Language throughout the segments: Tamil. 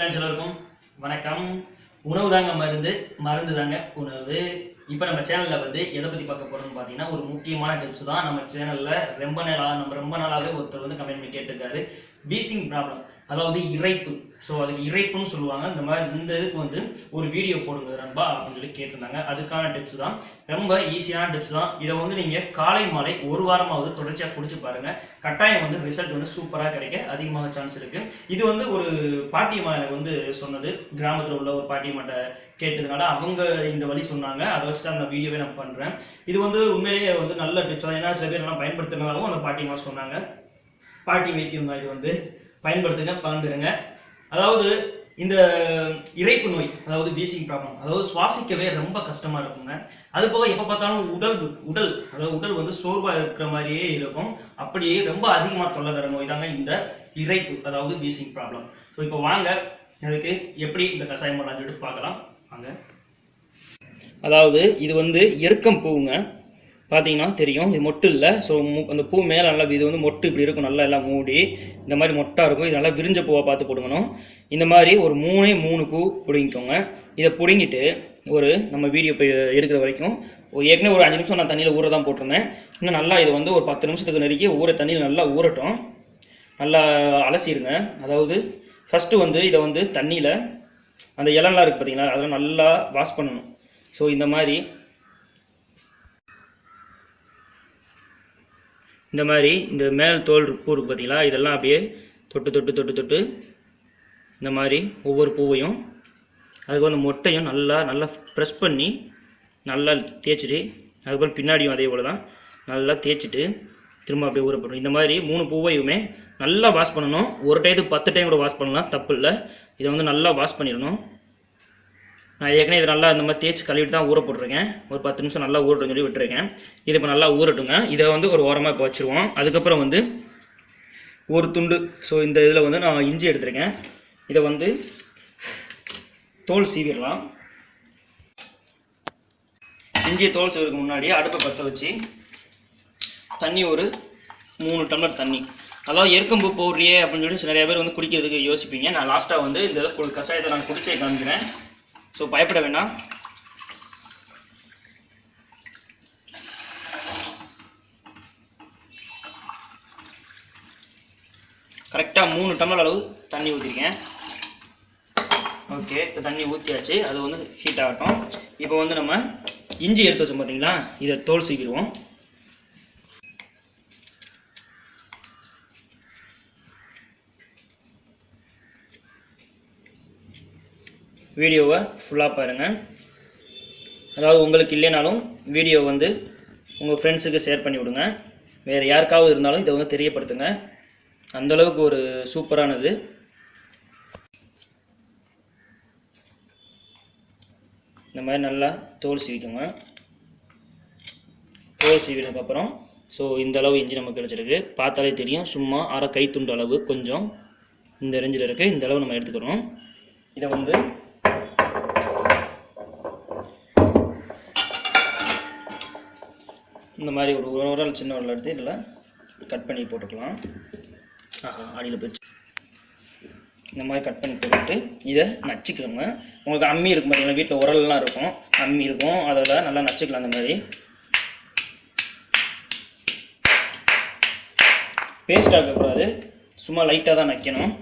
எல்லோருக்கும் வணக்கம். உணவு தாங்க மருந்து, மருந்து தாங்க உணவு. இப்போ நம்ம சேனலில் எதை பற்றி பார்க்க போகிறோம்னு பார்த்தீங்கன்னா, ஒரு முக்கியமான டிப்ஸ் தான். நம்ம சேனலில் ரொம்ப நாளாகவே ஒருத்தர் கமெண்ட் பண்ணி கேட்டிருக்காரு. வீசிங் ப்ராப்ளம், அதாவது இறைப்பு. ஸோ அதுக்கு இறைப்புன்னு சொல்லுவாங்க. இந்த மாதிரி இந்த இதுக்கு ஒரு வீடியோ போடுங்க நண்பா அப்படின்னு சொல்லி கேட்டிருந்தாங்க. அதுக்கான டிப்ஸ் தான், ரொம்ப ஈஸியான டிப்ஸ் தான். இதை நீங்கள் காலை மாலை ஒரு வாரமாவது தொடர்ச்சியாக குடிச்சு பாருங்கள். கட்டாயம் ரிசல்ட் சூப்பராக கிடைக்க அதிகமாக சான்ஸ் இருக்குது. இது ஒரு பாட்டியம்மா எனக்கு சொன்னது. கிராமத்தில் உள்ள ஒரு பாட்டியம்மாட்ட கேட்டதுனால அவங்க இந்த வழி சொன்னாங்க. அதை வச்சு தான் அந்த வீடியோவே நான் பண்ணுறேன். இது உண்மையிலேயே நல்ல டிப்ஸ் தான். ஏன்னா சில பேர் எல்லாம் பயன்படுத்தினதாகவும் அந்த பாட்டியம்மா சொன்னாங்க. பாட்டி வைத்தியம் தான் இது. பயன்படுத்துங்க, பலன்பெறுங்க. அதாவது இந்த இறைப்பு நோய், அதாவது வீசிங் ப்ராப்ளம், அதாவது சுவாசிக்கவே ரொம்ப கஷ்டமா இருக்குங்க. அது போக எப்போ பார்த்தாலும் உடல் சோர்வாக இருக்கிற மாதிரியே இருக்கும். அப்படியே ரொம்ப அதிகமாக தொல்லை தர நோய் தாங்க இந்த இறைப்பு, அதாவது வீசிங் ப்ராப்ளம். ஸோ இப்போ வாங்க அதுக்கு எப்படி இந்த கஷாயம் பண்ணலாம் சொல்லிட்டு பார்க்கலாம் வாங்க. அதாவது இது எருக்கம் பூவுங்க. பார்த்தீங்கன்னா தெரியும், இது மொட்டு இல்லை. ஸோ அந்த பூ மேலே நல்லா இது மொட்டு இப்படி இருக்கும், நல்லா எல்லாம் மூடி இந்த மாதிரி மொட்டாக இருக்கும். இது நல்லா விரிஞ்ச பூவாக பார்த்து போடுங்கணும். இந்த மாதிரி ஒரு 3 பூ பிடுங்கிக்கோங்க. இதை பிடுங்கிட்டு நம்ம வீடியோ போய் எடுக்கிற வரைக்கும் ஏற்கனவே ஒரு 5 நிமிஷம் நான் தண்ணியில் ஊற தான் போட்டிருந்தேன். இன்னும் நல்லா இது ஒரு 10 நிமிஷத்துக்கு நெருக்கி தண்ணியில் நல்லா ஊறட்டும். நல்லா அலசிடுங்க. அதாவது ஃபஸ்ட்டு இதை தண்ணியில் அந்த இலம்லாம் இருக்குது பார்த்தீங்களா, அதெல்லாம் நல்லா வாஷ் பண்ணணும். ஸோ இந்த மாதிரி இந்த மேல் தோல் பூ இருக்குது பார்த்தீங்களா, இதெல்லாம் அப்படியே தொட்டு இந்த மாதிரி ஒவ்வொரு பூவையும் அதுக்கு மொட்டையும் நல்லா ப்ரெஸ் பண்ணி நல்லா தேய்ச்சிட்டு, அதுக்கப்புறம் பின்னாடியும் அதே போல் தான் நல்லா தேய்ச்சிட்டு திரும்ப அப்படியே ஊறப்படணும். இந்த மாதிரி 3 பூவையுமே நல்லா வாஷ் பண்ணணும். ஒரு டைத்துக்கு 10 டைம் கூட வாஷ் பண்ணலாம், தப்பு இல்லை. இதை நல்லா வாஷ் பண்ணிடணும். நான் ஏற்கனவே இது நல்லா இந்த மாதிரி தேய்ச்சி கழுவிட்டு தான் ஊற போட்டிருக்கேன். ஒரு 10 நிமிஷம் நல்லா ஊறட்டும் சொல்லி விட்டுருக்கேன். இது இப்போ நல்லா ஊறட்டுங்க. இதை ஒரு ஓரமாக இப்போ வச்சுருவோம். அதுக்கப்புறம் ஒரு துண்டு, ஸோ இந்த இதில் நான் இஞ்சி எடுத்துருக்கேன். இதை தோல் சீவிடலாம். இஞ்சியை தோல் சீவுறதுக்கு முன்னாடி அடுப்பை பற்ற வச்சு தண்ணி ஒரு 3 டம்ளர் தண்ணி. அதாவது எருக்கம்பூ போடுறியே அப்படின்னு சொல்லிட்டு நிறைய பேர் குடிக்கிறதுக்கு யோசிப்பீங்க. நான் லாஸ்ட்டாக இந்த கஷாயத்தை நான் குடிச்சே காமிக்கிறேன். ஸோ பயப்பட வேண்டாம். கரெக்டாக 3 டம்ளர் அளவு தண்ணி ஊற்றிருக்கேன். ஓகே, இப்போ தண்ணி ஊற்றியாச்சு. அது ஹீட் ஆகட்டும். இப்போ நம்ம இஞ்சி எடுத்து வச்சோம் பார்த்தீங்களா, இதை தோல் சீக்கிடுவோம். வீடியோவை ஃபுல்லாக பாருங்கள். அதாவது உங்களுக்கு இல்லைனாலும் வீடியோ உங்கள் ஃப்ரெண்ட்ஸுக்கு ஷேர் பண்ணி விடுங்க. வேறு யாருக்காவது இருந்தாலும் இதை தெரியப்படுத்துங்க. அந்தளவுக்கு ஒரு சூப்பரானது. இந்த மாதிரி நல்லா தோல் சீவிக்கோங்க. தோல் சீவினதுக்கப்புறம் ஸோ இந்த அளவு இஞ்சி நமக்கு கிடச்சிருக்கு. பார்த்தாலே தெரியும், சும்மா அரை கைத்துண்டு அளவு கொஞ்சம் இந்த ரேஞ்சில் இருக்குது. இந்த அளவு நம்ம எடுத்துக்கிறோம். இதை இந்த மாதிரி ஒரு உரல் சின்ன உரல் எடுத்து இதில் கட் பண்ணி போட்டுக்கலாம். அடியில் போயிடுச்சு. இந்த மாதிரி கட் பண்ணி போட்டுட்டு இதை நச்சுக்கோங்க. உங்களுக்கு அம்மி இருக்கும் பார்த்தீங்கன்னா, வீட்டில் உரல்லாம் இருக்கும், அம்மி இருக்கும், அதோட நல்லா நச்சுக்கலாம். அந்த மாதிரி பேஸ்ட் ஆக்கக்கூடாது, சும்மா லைட்டாக தான் நக்கணும்.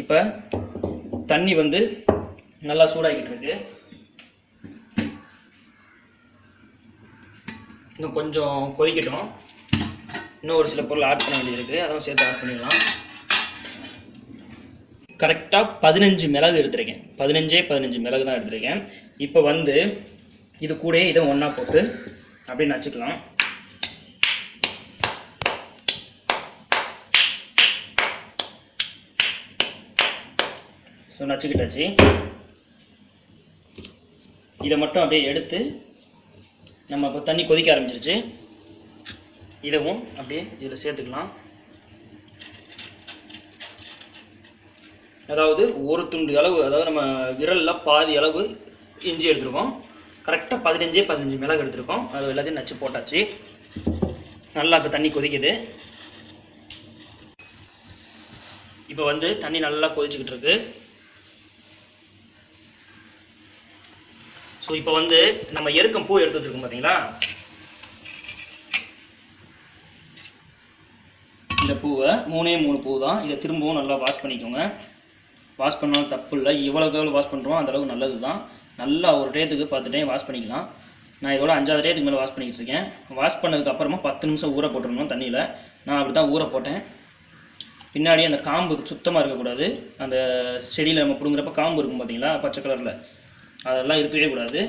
இப்போ தண்ணி நல்லா சூடாகிட்டு இருக்கு. இன்னும் கொஞ்சம் கொதிக்கட்டும். இன்னும் ஒரு சில பொருள் ஆட் பண்ண வேண்டியது இருக்குது, அதுவும் சேர்த்து ஆட் பண்ணிடலாம். கரெக்டாக 15 மிளகு எடுத்துருக்கேன். 15 மிளகு தான் எடுத்துருக்கேன். இப்போ இது கூட இதை ஒன்றா போட்டு அப்படியே நச்சுக்கலாம். ஸோ நச்சுக்கிட்டாச்சு. இதை மட்டும் அப்படியே எடுத்து நம்ம இப்போ தண்ணி கொதிக்க ஆரம்பிச்சிருச்சு. இதுவும் அப்படியே இதில் சேர்த்துக்கலாம். அதாவது ஒரு துண்டு அளவு, அதாவது நம்ம விரலில் பாதி அளவு இஞ்சி எடுத்துருக்கோம். கரெக்டாக 15 மிளகு எடுத்துருக்கோம். அது எல்லாத்தையும் நச்சு போட்டாச்சு. நல்லா இப்போ தண்ணி கொதிக்குது. இப்போ வந்து தண்ணி நல்லா கொதிச்சுக்கிட்டு இருக்கு. ஸோ இப்போ வந்து நம்ம எருக்கம் பூ எடுத்து வச்சுருக்கோம் பார்த்தீங்களா, இந்த பூவை 3 பூ தான். இதை திரும்பவும் நல்லா வாஷ் பண்ணிக்கோங்க. வாஷ் பண்ணாலும் தப்பு இல்லை, எவ்வளோக்கு எவ்வளோ வாஷ் பண்ணுறோம் அந்தளவுக்கு நல்லது தான். நல்லா ஒரு டேத்துக்கு 10 டைம் வாஷ் பண்ணிக்கலாம். நான் இதோட 5வது டேத்துக்கு மேலே வாஷ் பண்ணிக்கிட்டு இருக்கேன். வாஷ் பண்ணதுக்கப்புறமா 10 நிமிஷம் ஊற போட்டுருணும் தண்ணியில். நான் அப்படி தான் ஊற போட்டேன். பின்னாடி அந்த காம்பு சுத்தமாக இருக்கக்கூடாது. அந்த செடியில் நம்ம பிடுங்குறப்ப காம்பு இருக்கும் பார்த்தீங்களா, பச்சை கலரில், அதெல்லாம் இருக்கவே கூடாது.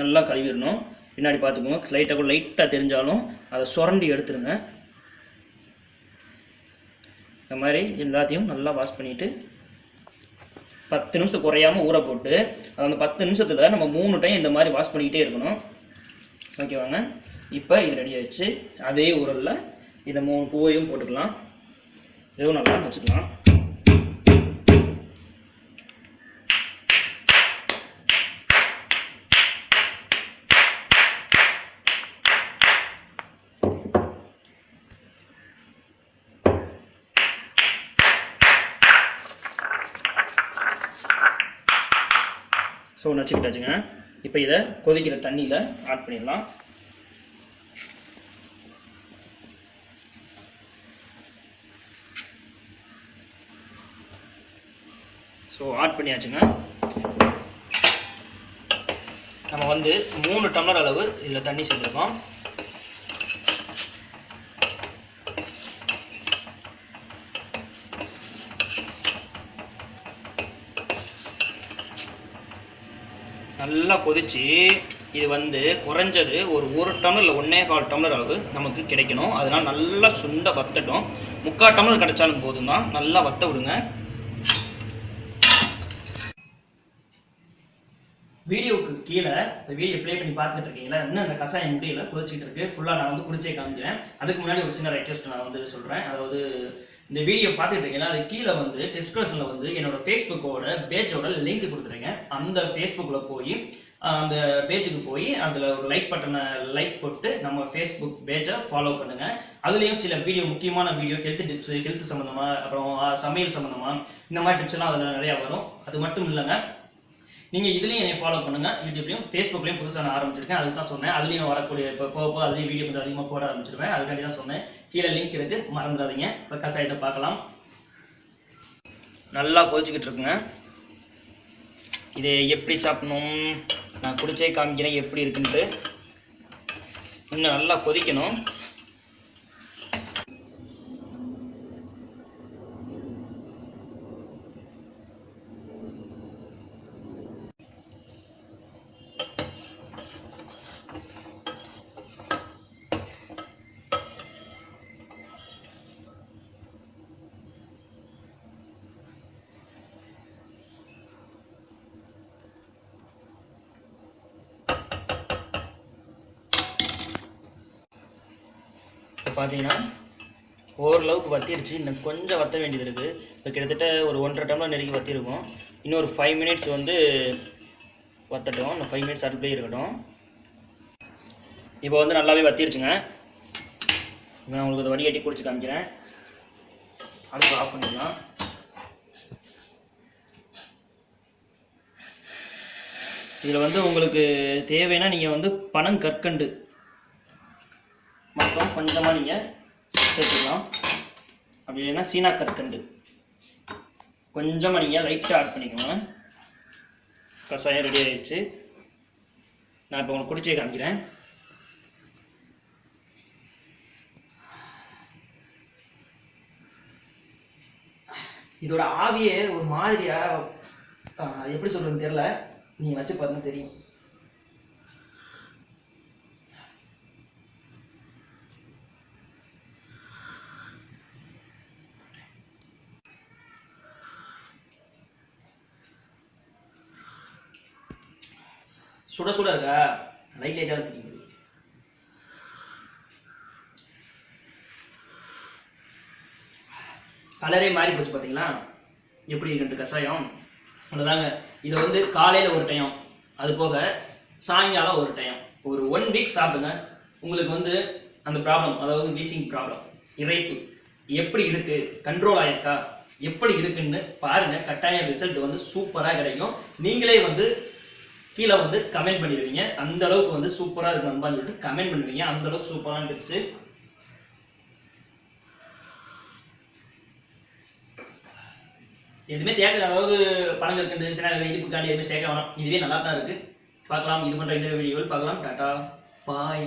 நல்லா கழுவிடணும். பின்னாடி பார்த்துக்கோங்க, லைட்டாக தெரிஞ்சாலும் அதை சுரண்டி எடுத்துருங்க. இந்த மாதிரி எல்லாத்தையும் நல்லா வாஷ் பண்ணிவிட்டு 10 நிமிஷத்துக்கு குறையாமல் ஊற போட்டு அந்த 10 நிமிஷத்தில் நம்ம 3 டைம் இந்த மாதிரி வாஷ் பண்ணிக்கிட்டே இருக்கணும். ஓகேவாங்க. இப்போ இது ரெடி ஆகிடுச்சு. அதே ஊரில் இதை 3 பூவையும் போட்டுக்கலாம். இதுவும் நல்லா வச்சுக்கலாம். ஸோ நச்சுக்கிட்டாச்சுங்க. இப்போ இதை கொதிக்கிற தண்ணியில் ஆட் பண்ணிடலாம். ஸோ ஆட் பண்ணியாச்சுங்க. நம்ம வந்து 3 டம்ளர் அளவு இதில் தண்ணி சேர்த்துருக்கோம். நல்லா கொதிச்சு இது வந்து குறைஞ்சது ஒரு டம்ளர் இல்லை 1.25 டம்ளர் அளவு நமக்கு கிடைக்கணும். அதனால் நல்லா சுண்ட வத்தட்டும். 3/4 டம்ளர் கிடைச்சாலும் போதும் தான். நல்லா வத்த விடுங்க. வீடியோவுக்கு கீழே இந்த வீடியோ ப்ளே பண்ணி பார்த்துட்டு இருக்கீங்களா, இன்னும் அந்த கசாயம் முடியல, கொதிச்சுட்டு இருக்கு. ஃபுல்லாக நான் வந்து குடிச்சே காமிக்கிறேன். அதுக்கு முன்னாடி ஒரு சின்ன ரெக்வெஸ்ட் நான் வந்து சொல்கிறேன். அதாவது இந்த வீடியோ பார்த்துட்டு இருக்கீங்கன்னா அது கீழே வந்து டிஸ்கிரிப்ஷனில் வந்து என்னோட ஃபேஸ்புக்கோட பேஜோட லிங்க் கொடுத்துருங்க. அந்த ஃபேஸ்புக்கில் போய் அந்த பேஜுக்கு போய் அதில் ஒரு லைக் போட்டு நம்ம ஃபேஸ்புக் பேஜை ஃபாலோ பண்ணுங்கள். அதுலேயும் சில வீடியோ, முக்கியமான வீடியோ, ஹெல்த் சம்மந்தமாக, அப்புறம் சமையல் சம்மந்தமாக, இந்த மாதிரி டிப்ஸ் எல்லாம் அதில் நிறையா வரும். அது மட்டும் இல்லைங்க, நீங்கள் இதுலேயும் என்னை ஃபாலோ பண்ணுங்கள். யூடியூப்லையும் ஃபேஸ்புக்லேயும் புதுசாக நான் ஆரம்பிச்சிருக்கேன். அதுக்கு தான் சொன்னேன். அதுலேயும் வரக்கூடிய இப்போ போக அதுலேயும் வீடியோ கொஞ்சம் அதிகமாக போட ஆரம்பிச்சிருவேன். அதுக்காண்டி தான் சொன்னேன். கீழே லிங்க் இருக்குது, மறந்துடாதீங்க. இப்போ கசாயத்தை பார்க்கலாம். நல்லா கொதிச்சுக்கிட்டு இருக்குங்க. இதை எப்படி சாப்பிடணும் நான் குடிச்சே காமிக்கிறேன் எப்படி இருக்குன்ட்டு. இன்னும் நல்லா கொதிக்கணும். பார்த்தீங்கன்னா ஓரளவுக்கு வத்திருச்சு. இன்னும் கொஞ்சம் வற்ற வேண்டியது இருக்குது. இப்போ கிட்டத்தட்ட ஒரு 1.5 டம்ளர் நெருங்கி வற்றிருக்கும். இன்னும் ஒரு 5 மினிட்ஸ் வந்து வற்றட்டும். இந்த 5 மினிட்ஸ் அடுப்புலேயே இருக்கட்டும். இப்போ வந்து நல்லாவே வற்றிருச்சுங்க. நான் உங்களுக்கு அதை வடிகட்டி குடிச்சு காமிக்கிறேன். அடுப்பு ஆஃப் பண்ணிக்கலாம். இதில் வந்து உங்களுக்கு தேவைன்னா நீங்கள் வந்து பனங்கற்கண்டு மற்றும் கொஞ்சமாக நீங்கள் சேர்த்துக்கலாம். அப்படி இல்லைன்னா சீனா கற்கண்டு கொஞ்சமாக நீங்கள் லைட்டாக ஆட் பண்ணிக்கோங்க. கசாயம் ரெடி ஆகிடுச்சு. நான் இப்போ உங்களுக்கு குடிச்சே காமிக்கிறேன். இதோட ஆவியே ஒரு மாதிரியா, அது எப்படி சொல்றதுன்னு தெரியல. நீங்கள் வச்சு பாருங்க தெரியும். சுட சுட இருக்கா, லைட்டாக தெரியுது. கலரே மாறி போச்சு பார்த்தீங்களா, எப்படி 2 கஷாயம் அவ்வளோதாங்க. இதை வந்து காலையில் ஒரு டைம், அது போக சாயங்காலம் ஒரு டைம், ஒரு 1 வீக் சாப்பிடுங்க. உங்களுக்கு வந்து அந்த ப்ராப்ளம், அதாவது வீசிங் ப்ராப்ளம், இறைப்பு எப்படி இருக்குது, கண்ட்ரோல் ஆகிருக்கா, எப்படி இருக்குன்னு பாருங்க. கட்டாயம் ரிசல்ட் வந்து சூப்பரா கிடைக்கும். நீங்களே வந்து கீழே வந்து கமெண்ட் பண்ணிடுவீங்க, அந்த அளவுக்கு வந்து சூப்பரா இருக்கு நண்பான்னு சொல்லிட்டு கமெண்ட் பண்ணுவீங்க. அந்த அளவுக்கு சூப்பரான டிப்ஸ். எதுவுமே தேக்க, அதாவது பணம் இருக்கு சின்ன இனிப்புக்காண்டி எதுவுமே சேர்க்க வேணாம். இதுவே நல்லா தான் இருக்கு. பார்க்கலாம், இது பண்ற இன்னொரு வீடியோவில் பார்க்கலாம். டாடா பாய்.